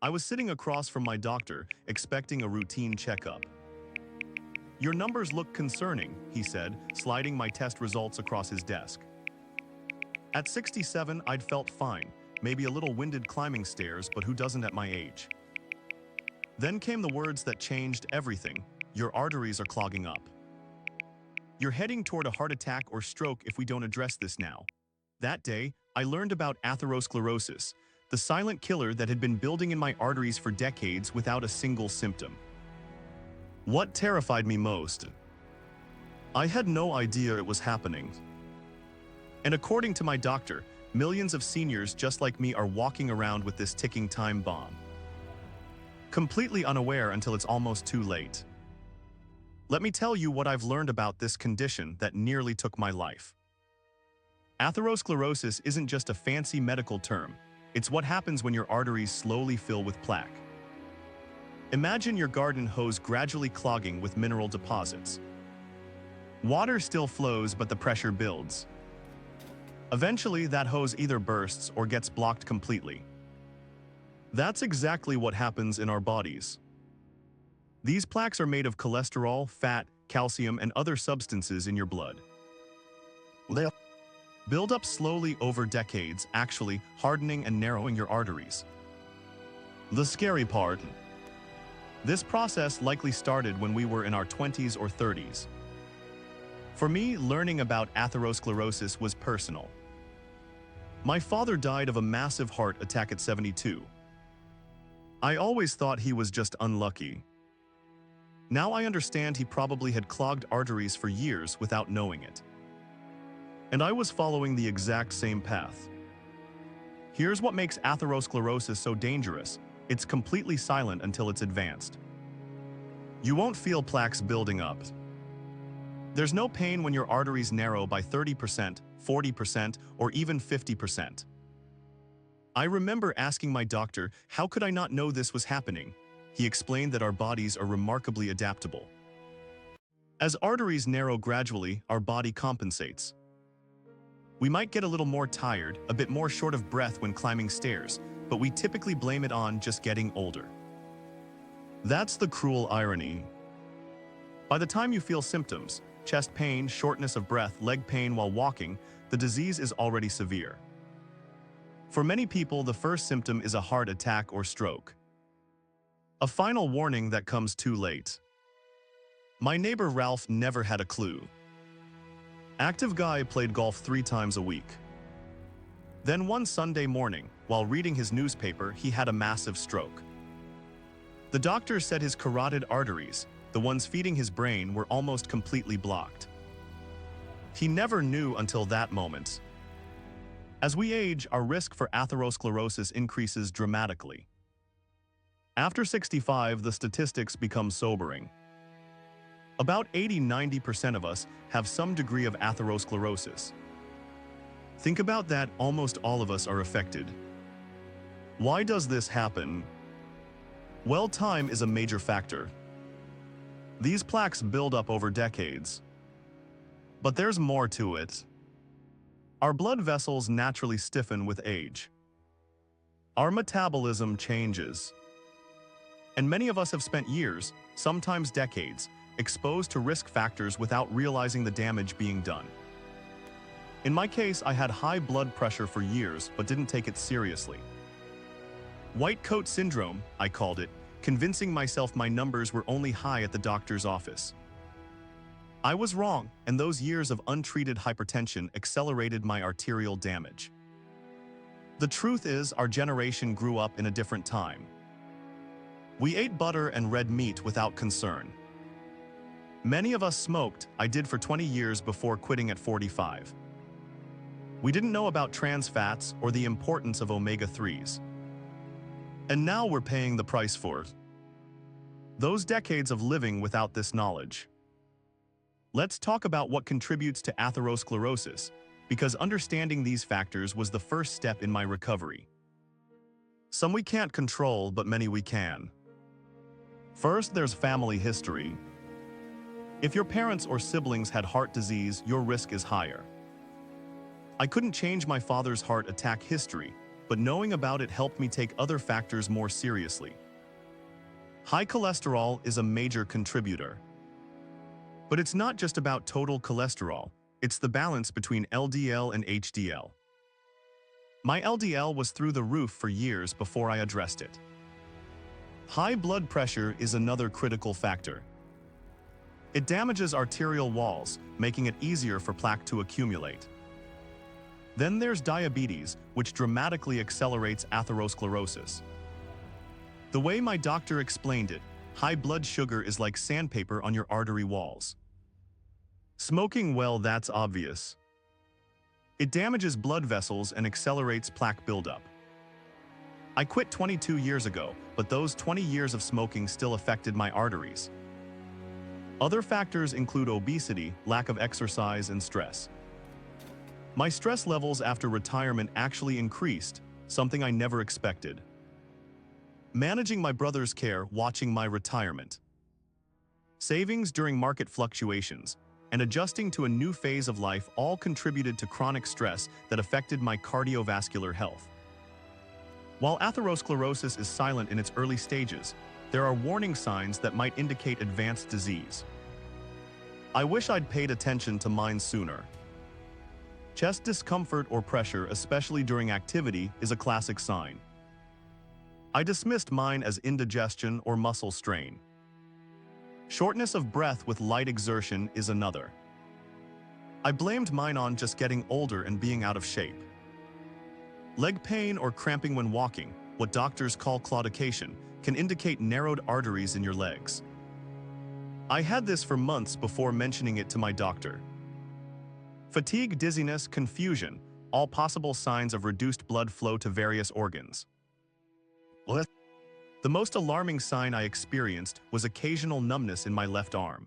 I was sitting across from my doctor, expecting a routine checkup. "Your numbers look concerning," he said, sliding my test results across his desk. At 67, I'd felt fine, maybe a little winded climbing stairs, but who doesn't at my age? Then came the words that changed everything. "Your arteries are clogging up. You're heading toward a heart attack or stroke if we don't address this now." That day, I learned about atherosclerosis, the silent killer that had been building in my arteries for decades without a single symptom. What terrified me most? I had no idea it was happening. And according to my doctor, millions of seniors just like me are walking around with this ticking time bomb, completely unaware until it's almost too late. Let me tell you what I've learned about this condition that nearly took my life. Atherosclerosis isn't just a fancy medical term. It's what happens when your arteries slowly fill with plaque. Imagine your garden hose gradually clogging with mineral deposits. Water still flows, but the pressure builds. Eventually, that hose either bursts or gets blocked completely. That's exactly what happens in our bodies. These plaques are made of cholesterol, fat, calcium, and other substances in your blood. They'll build up slowly over decades, actually hardening and narrowing your arteries. The scary part: this process likely started when we were in our 20s or 30s. For me, learning about atherosclerosis was personal. My father died of a massive heart attack at 72. I always thought he was just unlucky. Now I understand he probably had clogged arteries for years without knowing it. And I was following the exact same path. Here's what makes atherosclerosis so dangerous: it's completely silent until it's advanced. You won't feel plaques building up. There's no pain when your arteries narrow by 30%, 40%, or even 50%. I remember asking my doctor, how could I not know this was happening? He explained that our bodies are remarkably adaptable. As arteries narrow gradually, our body compensates. We might get a little more tired, a bit more short of breath when climbing stairs, but we typically blame it on just getting older. That's the cruel irony. By the time you feel symptoms, chest pain, shortness of breath, leg pain while walking, the disease is already severe. For many people, the first symptom is a heart attack or stroke. A final warning that comes too late. My neighbor Ralph never had a clue. Active guy, played golf 3 times a week. Then one Sunday morning, while reading his newspaper, he had a massive stroke. The doctor said his carotid arteries, the ones feeding his brain, were almost completely blocked. He never knew until that moment. As we age, our risk for atherosclerosis increases dramatically. After 65, the statistics become sobering. About 80–90% of us have some degree of atherosclerosis. Think about that, almost all of us are affected. Why does this happen? Well, time is a major factor. These plaques build up over decades. But there's more to it. Our blood vessels naturally stiffen with age. Our metabolism changes. And many of us have spent years, sometimes decades, exposed to risk factors without realizing the damage being done. In my case, I had high blood pressure for years but didn't take it seriously. White coat syndrome, I called it, convincing myself my numbers were only high at the doctor's office. I was wrong, and those years of untreated hypertension accelerated my arterial damage. The truth is, our generation grew up in a different time. We ate butter and red meat without concern. Many of us smoked. I did for 20 years before quitting at 45. We didn't know about trans fats or the importance of omega-3s. And now we're paying the price for it. Those decades of living without this knowledge. Let's talk about what contributes to atherosclerosis, because understanding these factors was the first step in my recovery. Some we can't control, but many we can. First, there's family history. If your parents or siblings had heart disease, your risk is higher. I couldn't change my father's heart attack history, but knowing about it helped me take other factors more seriously. High cholesterol is a major contributor. But it's not just about total cholesterol, it's the balance between LDL and HDL. My LDL was through the roof for years before I addressed it. High blood pressure is another critical factor. It damages arterial walls, making it easier for plaque to accumulate. Then there's diabetes, which dramatically accelerates atherosclerosis. The way my doctor explained it, high blood sugar is like sandpaper on your artery walls. Smoking, well, that's obvious. It damages blood vessels and accelerates plaque buildup. I quit 22 years ago, but those 20 years of smoking still affected my arteries. Other factors include obesity, lack of exercise, and stress. My stress levels after retirement actually increased, something I never expected. Managing my brother's care, watching my retirement. Savings during market fluctuations, and adjusting to a new phase of life all contributed to chronic stress that affected my cardiovascular health. While atherosclerosis is silent in its early stages, there are warning signs that might indicate advanced disease. I wish I'd paid attention to mine sooner. Chest discomfort or pressure, especially during activity, is a classic sign. I dismissed mine as indigestion or muscle strain. Shortness of breath with light exertion is another. I blamed mine on just getting older and being out of shape. Leg pain or cramping when walking, what doctors call claudication, can indicate narrowed arteries in your legs. I had this for months before mentioning it to my doctor. Fatigue, dizziness, confusion, all possible signs of reduced blood flow to various organs. The most alarming sign I experienced was occasional numbness in my left arm.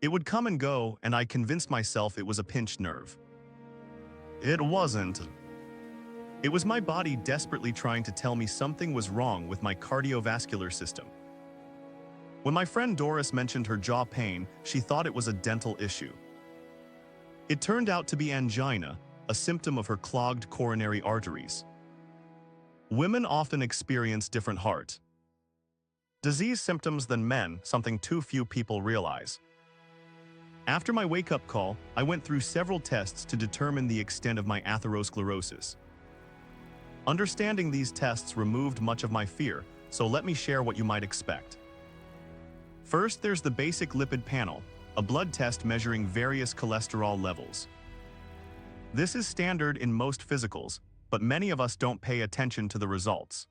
It would come and go, and I convinced myself it was a pinched nerve. It wasn't. It was my body desperately trying to tell me something was wrong with my cardiovascular system. When my friend Doris mentioned her jaw pain, she thought it was a dental issue. It turned out to be angina, a symptom of her clogged coronary arteries. Women often experience different heart disease symptoms than men, something too few people realize. After my wake-up call, I went through several tests to determine the extent of my atherosclerosis. Understanding these tests removed much of my fear, so let me share what you might expect. First, there's the basic lipid panel, a blood test measuring various cholesterol levels. This is standard in most physicals, but many of us don't pay attention to the results.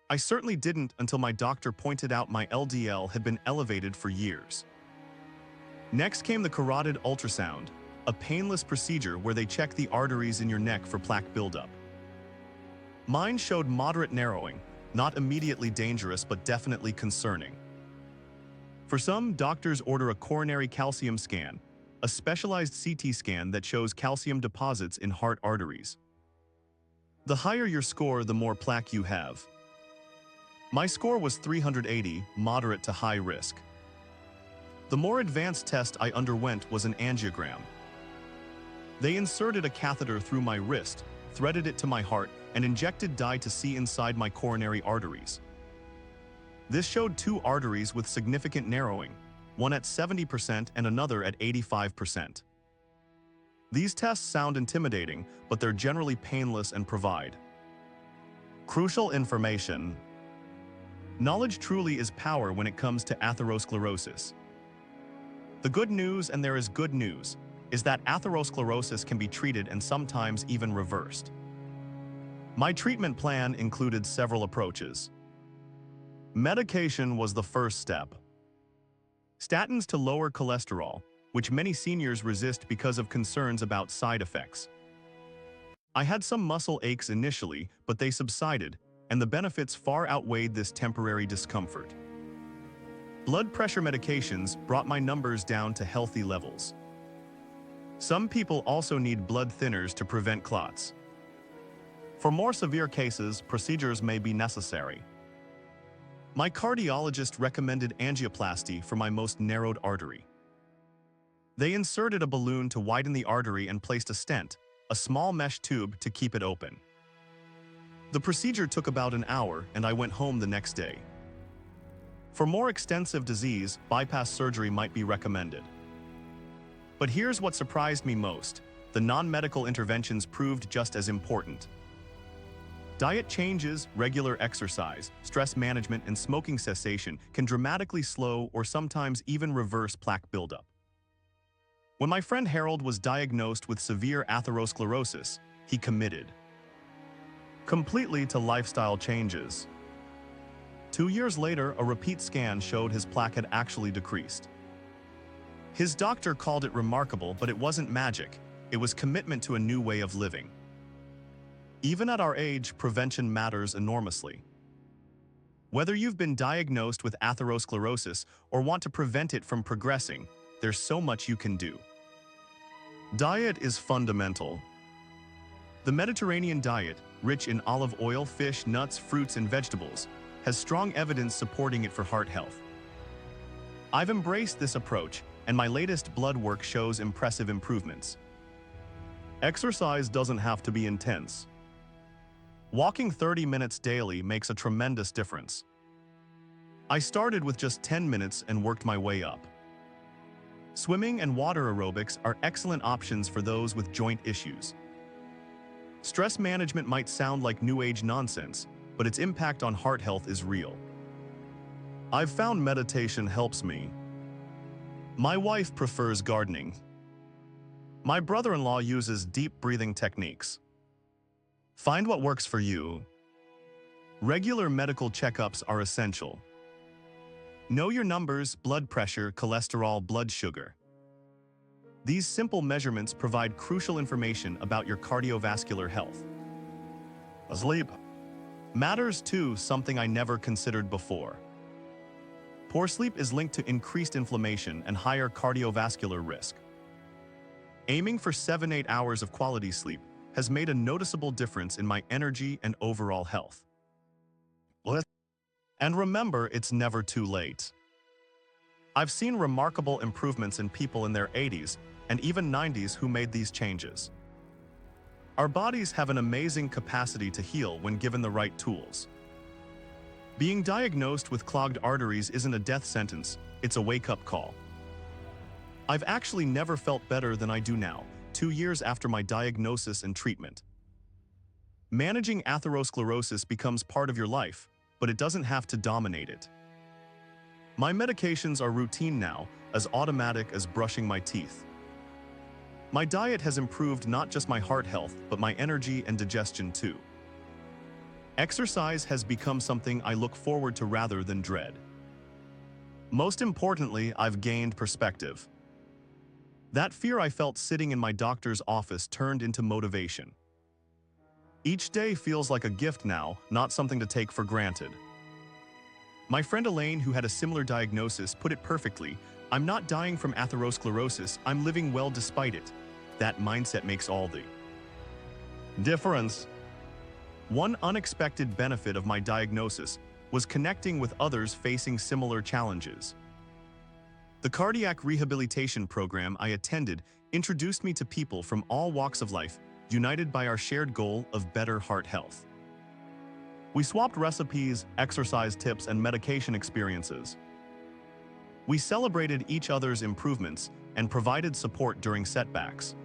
I certainly didn't until my doctor pointed out my LDL had been elevated for years. Next came the carotid ultrasound, a painless procedure where they check the arteries in your neck for plaque buildup. Mine showed moderate narrowing, not immediately dangerous but definitely concerning. For some, doctors order a coronary calcium scan, a specialized CT scan that shows calcium deposits in heart arteries. The higher your score, the more plaque you have. My score was 380, moderate to high risk. The more advanced test I underwent was an angiogram. They inserted a catheter through my wrist, threaded it to my heart, and injected dye to see inside my coronary arteries. This showed two arteries with significant narrowing, one at 70% and another at 85%. These tests sound intimidating, but they're generally painless and provide crucial information. Knowledge truly is power when it comes to atherosclerosis. The good news, and there is good news, is that atherosclerosis can be treated and sometimes even reversed. My treatment plan included several approaches. Medication was the first step. Statins to lower cholesterol, which many seniors resist because of concerns about side effects. I had some muscle aches initially, but they subsided, and the benefits far outweighed this temporary discomfort. Blood pressure medications brought my numbers down to healthy levels. Some people also need blood thinners to prevent clots. For more severe cases, procedures may be necessary. My cardiologist recommended angioplasty for my most narrowed artery. They inserted a balloon to widen the artery and placed a stent, a small mesh tube, to keep it open. The procedure took about an hour, and I went home the next day. For more extensive disease, bypass surgery might be recommended. But here's what surprised me most. The non-medical interventions proved just as important. Diet changes, regular exercise, stress management, and smoking cessation can dramatically slow or sometimes even reverse plaque buildup. When my friend Harold was diagnosed with severe atherosclerosis, he committed completely to lifestyle changes. 2 years later, a repeat scan showed his plaque had actually decreased. His doctor called it remarkable, but it wasn't magic. It was commitment to a new way of living. Even at our age, prevention matters enormously. Whether you've been diagnosed with atherosclerosis or want to prevent it from progressing, there's so much you can do. Diet is fundamental. The Mediterranean diet, rich in olive oil, fish, nuts, fruits, and vegetables, has strong evidence supporting it for heart health. I've embraced this approach, and my latest blood work shows impressive improvements. Exercise doesn't have to be intense. Walking 30 minutes daily makes a tremendous difference. I started with just 10 minutes and worked my way up. Swimming and water aerobics are excellent options for those with joint issues. Stress management might sound like new age nonsense, but its impact on heart health is real. I've found meditation helps me. My wife prefers gardening. My brother-in-law uses deep breathing techniques. Find what works for you. Regular medical checkups are essential. Know your numbers, blood pressure, cholesterol, blood sugar. These simple measurements provide crucial information about your cardiovascular health. Sleep matters too, something I never considered before. Poor sleep is linked to increased inflammation and higher cardiovascular risk. Aiming for 7-8 hours of quality sleep has made a noticeable difference in my energy and overall health. And remember, it's never too late. I've seen remarkable improvements in people in their 80s and even 90s who made these changes. Our bodies have an amazing capacity to heal when given the right tools. Being diagnosed with clogged arteries isn't a death sentence, it's a wake-up call. I've actually never felt better than I do now, 2 years after my diagnosis and treatment. Managing atherosclerosis becomes part of your life, but it doesn't have to dominate it. My medications are routine now, as automatic as brushing my teeth. My diet has improved not just my heart health, but my energy and digestion too. Exercise has become something I look forward to rather than dread. Most importantly, I've gained perspective. That fear I felt sitting in my doctor's office turned into motivation. Each day feels like a gift now, not something to take for granted. My friend Elaine, who had a similar diagnosis, put it perfectly. I'm not dying from atherosclerosis, I'm living well despite it. That mindset makes all the difference. One unexpected benefit of my diagnosis was connecting with others facing similar challenges. The cardiac rehabilitation program I attended introduced me to people from all walks of life, united by our shared goal of better heart health. We swapped recipes, exercise tips, and medication experiences. We celebrated each other's improvements and provided support during setbacks.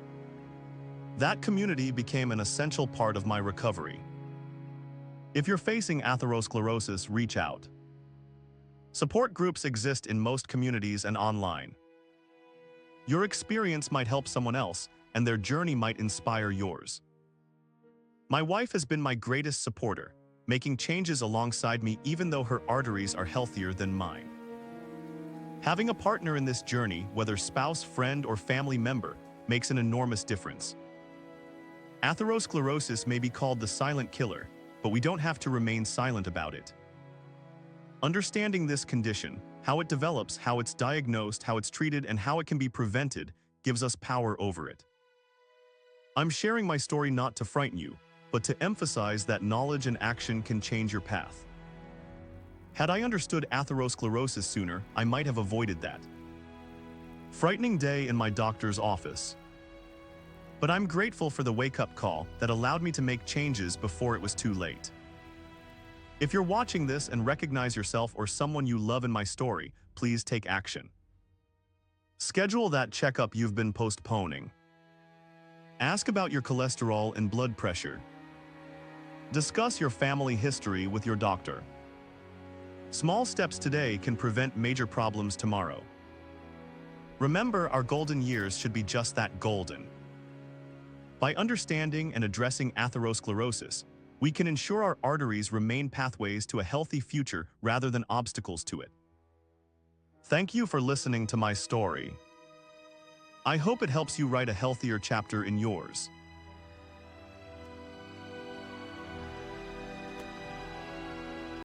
That community became an essential part of my recovery. If you're facing atherosclerosis, reach out. Support groups exist in most communities and online. Your experience might help someone else, and their journey might inspire yours. My wife has been my greatest supporter, making changes alongside me even though her arteries are healthier than mine. Having a partner in this journey, whether spouse, friend, or family member, makes an enormous difference. Atherosclerosis may be called the silent killer, but we don't have to remain silent about it. Understanding this condition, how it develops, how it's diagnosed, how it's treated, and how it can be prevented, gives us power over it. I'm sharing my story not to frighten you, but to emphasize that knowledge and action can change your path. Had I understood atherosclerosis sooner, I might have avoided that frightening day in my doctor's office. But I'm grateful for the wake-up call that allowed me to make changes before it was too late. If you're watching this and recognize yourself or someone you love in my story, please take action. Schedule that checkup you've been postponing. Ask about your cholesterol and blood pressure. Discuss your family history with your doctor. Small steps today can prevent major problems tomorrow. Remember, our golden years should be just that, golden. By understanding and addressing atherosclerosis, we can ensure our arteries remain pathways to a healthy future rather than obstacles to it. Thank you for listening to my story. I hope it helps you write a healthier chapter in yours.